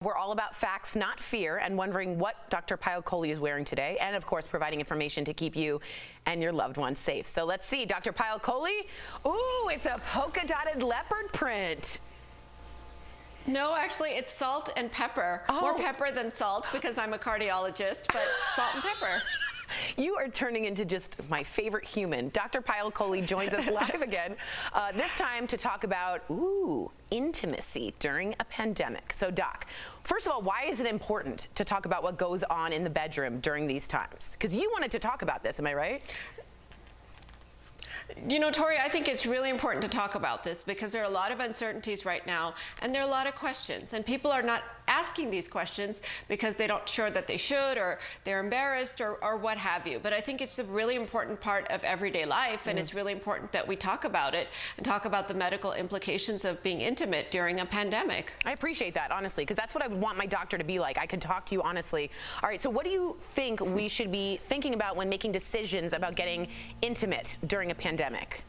We're all about facts, not fear, and wondering what Dr. Payal Kohli is wearing today, and of course providing information to keep you and your loved ones safe. So let's see, Dr. Payal Kohli. Ooh, it's a polka-dotted leopard print. No, actually, it's salt and pepper. Oh. More pepper than salt because I'm a cardiologist, but salt and pepper. You are turning into just my favorite human. Dr. Payal Kohli joins us live again, this time to talk about, intimacy during a pandemic. So, Doc, first of all, why is it important to talk about what goes on in the bedroom during these times? Because you wanted to talk about this, am I right? You know, Tori, I think it's really important to talk about this because there are a lot of uncertainties right now and there are a lot of questions, and people are not asking these questions because they don't sure that they should, or they're embarrassed, or what have you. But I think it's a really important part of everyday life, and it's really important that we talk about it and talk about the medical implications of being intimate during a pandemic. I appreciate that, honestly, because that's what I would want my doctor to be like. I could talk to you honestly. All right, so what do you think we should be thinking about when making decisions about getting intimate during a pandemic?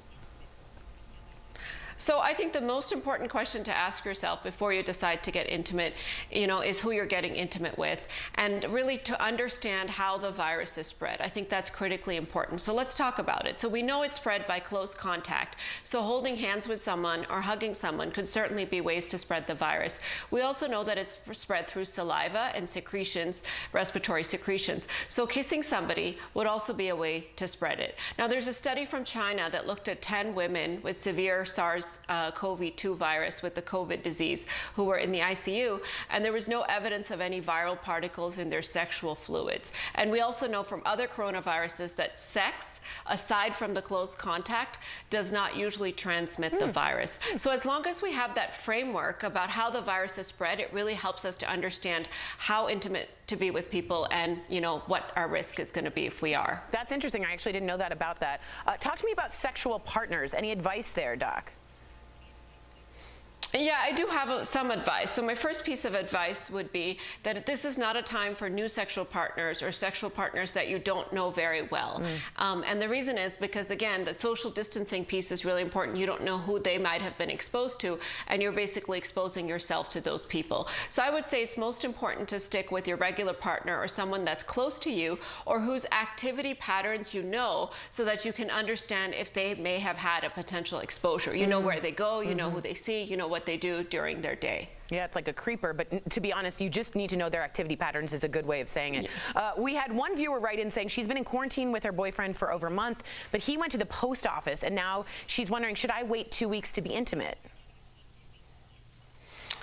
So I think the most important question to ask yourself before you decide to get intimate, is who you're getting intimate with, and really to understand how the virus is spread. I think that's critically important. So let's talk about it. So we know it's spread by close contact. So holding hands with someone or hugging someone could certainly be ways to spread the virus. We also know that it's spread through saliva and secretions, respiratory secretions. So kissing somebody would also be a way to spread it. Now, there's a study from China that looked at 10 women with severe SARS-CoV-2 virus with the COVID disease who were in the ICU, and there was no evidence of any viral particles in their sexual fluids. And we also know from other coronaviruses that sex, aside from the close contact, does not usually transmit the virus. So as long as we have that framework about how the virus is spread, it really helps us to understand how intimate to be with people and, what our risk is going to be if we are. That's interesting. I actually didn't know that about that. Talk to me about sexual partners. Any advice there, Doc? Yeah, I do have some advice. So my first piece of advice would be that this is not a time for new sexual partners or sexual partners that you don't know very well. And the reason is because, again, the social distancing piece is really important. You don't know who they might have been exposed to, and you're basically exposing yourself to those people. So I would say it's most important to stick with your regular partner or someone that's close to you or whose activity patterns you know, so that you can understand if they may have had a potential exposure. You know where they go, you know who they see, you know what they do during their day. Yeah, it's like a creeper, but to be honest, you just need to know their activity patterns is a good way of saying it. We had one viewer write in saying she's been in quarantine with her boyfriend for over a month, but he went to the post office, and now she's wondering, should I wait 2 weeks to be intimate?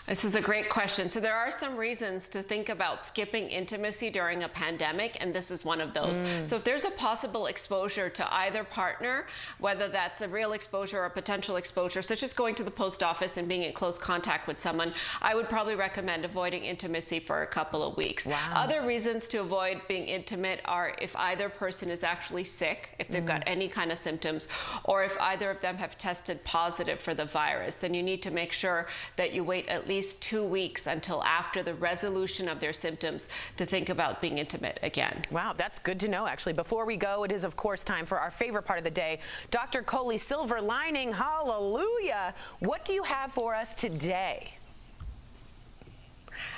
This is a great question. So there are some reasons to think about skipping intimacy during a pandemic, and this is one of those. So if there's a possible exposure to either partner, whether that's a real exposure or a potential exposure, such as going to the post office and being in close contact with someone, I would probably recommend avoiding intimacy for a couple of weeks. Wow. Other reasons to avoid being intimate are if either person is actually sick, if they've got any kind of symptoms, or if either of them have tested positive for the virus. Then you need to make sure that you wait at least 2 weeks until after the resolution of their symptoms to think about being intimate again. Wow, that's good to know, actually. Before we go, it is, of course, time for our favorite part of the day. Dr. Kohli, silver lining, hallelujah. What do you have for us today?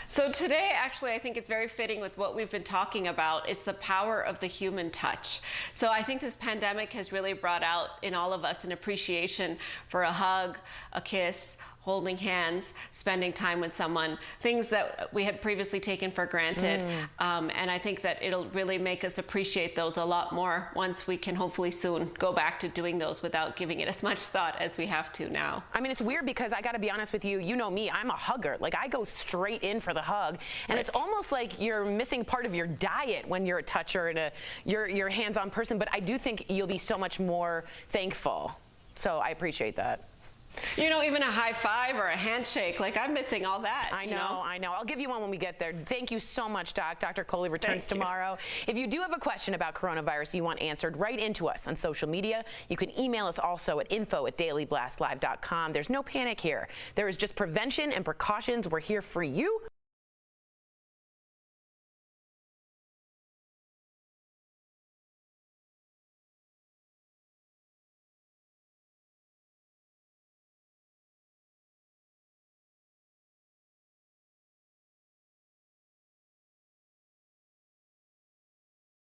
So today, actually, I think it's very fitting with what we've been talking about. It's the power of the human touch. So I think this pandemic has really brought out in all of us an appreciation for a hug, a kiss, holding hands, spending time with someone, things that we had previously taken for granted. And I think that it'll really make us appreciate those a lot more once we can hopefully soon go back to doing those without giving it as much thought as we have to now. I mean, it's weird because I got to be honest with you, you know me, I'm a hugger. Like, I go straight in for the hug, and it's almost like you're missing part of your diet when you're a toucher and you're hands-on person. But I do think you'll be so much more thankful. So I appreciate that. Even a high five or a handshake, like I'm missing all that. I know. I'll give you one when we get there. Thank you so much, Doc. Dr. Kohli returns tomorrow. If you do have a question about coronavirus you want answered, write into us on social media. You can email us also at info@dailyblastlive.com. There's no panic here. There is just prevention and precautions. We're here for you.